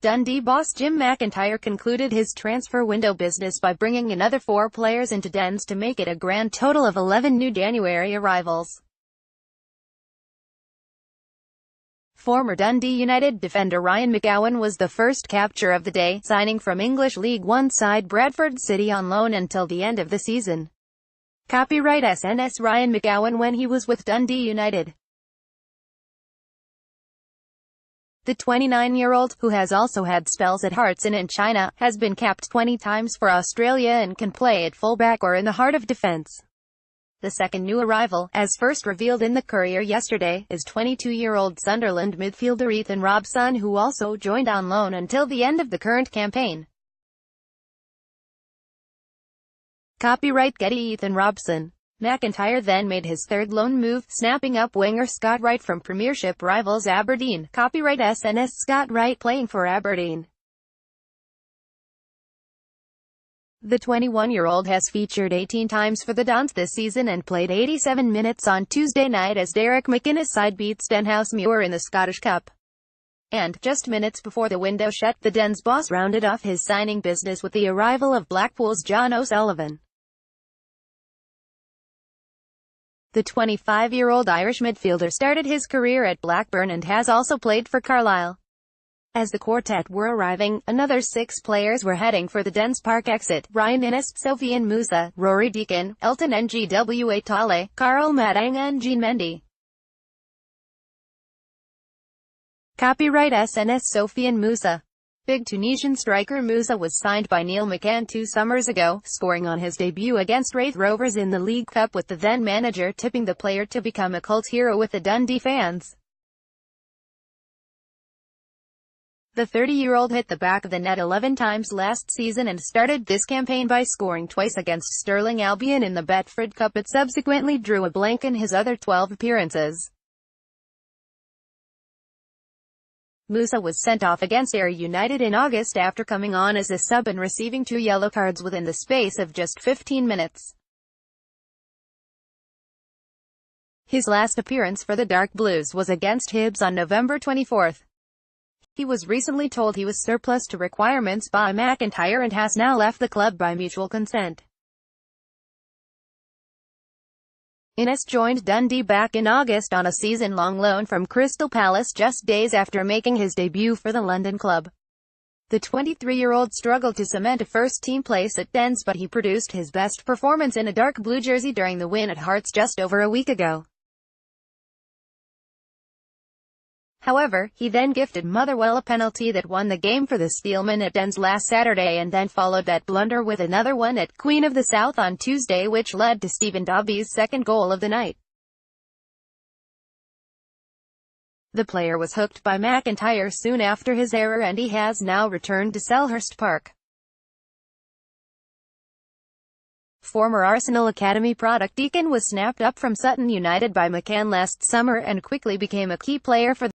Dundee boss Jim McIntyre concluded his transfer window business by bringing another 4 players into Dens to make it a grand total of 11 new January arrivals. Former Dundee United defender Ryan McGowan was the first capture of the day, signing from English League One side Bradford City on loan until the end of the season. Copyright SNS Ryan McGowan when he was with Dundee United. The 29-year-old, who has also had spells at Hearts and in China, has been capped 20 times for Australia and can play at fullback or in the heart of defence. The second new arrival, as first revealed in the Courier yesterday, is 22-year-old Sunderland midfielder Ethan Robson, who also joined on loan until the end of the current campaign. Copyright Getty Ethan Robson. McIntyre then made his third loan move, snapping up winger Scott Wright from Premiership rivals Aberdeen. Copyright SNS Scott Wright playing for Aberdeen. The 21-year-old has featured 18 times for the Dons this season and played 87 minutes on Tuesday night as Derek McInnes' side beat Stenhousemuir in the Scottish Cup. And, just minutes before the window shut, the Dens boss rounded off his signing business with the arrival of Blackpool's John O'Sullivan. The 25-year-old Irish midfielder started his career at Blackburn and has also played for Carlisle. As the quartet were arriving, another 6 players were heading for the Dens Park exit: Ryan Innes, Sofiane Musa, Rory Deacon, Elton Ngwa Tale, Karl Madang and Jean Mendy. Copyright SNS Sofiane Musa. Big Tunisian striker Musa was signed by Neil McCann 2 summers ago, scoring on his debut against Raith Rovers in the League Cup, with the then manager tipping the player to become a cult hero with the Dundee fans. The 30-year-old hit the back of the net 11 times last season and started this campaign by scoring twice against Stirling Albion in the Betfred Cup, but subsequently drew a blank in his other 12 appearances. Musa was sent off against Ayr United in August after coming on as a sub and receiving 2 yellow cards within the space of just 15 minutes. His last appearance for the Dark Blues was against Hibs on November 24. He was recently told he was surplus to requirements by McIntyre and has now left the club by mutual consent. Innes joined Dundee back in August on a season-long loan from Crystal Palace just days after making his debut for the London club. The 23-year-old struggled to cement a first-team place at Dens, but he produced his best performance in a dark blue jersey during the win at Hearts just over a week ago. However, he then gifted Motherwell a penalty that won the game for the Steelmen at Dens last Saturday, and then followed that blunder with another one at Queen of the South on Tuesday, which led to Stephen Dobbie's second goal of the night. The player was hooked by McIntyre soon after his error, and he has now returned to Selhurst Park. Former Arsenal Academy product Deacon was snapped up from Sutton United by McCann last summer and quickly became a key player for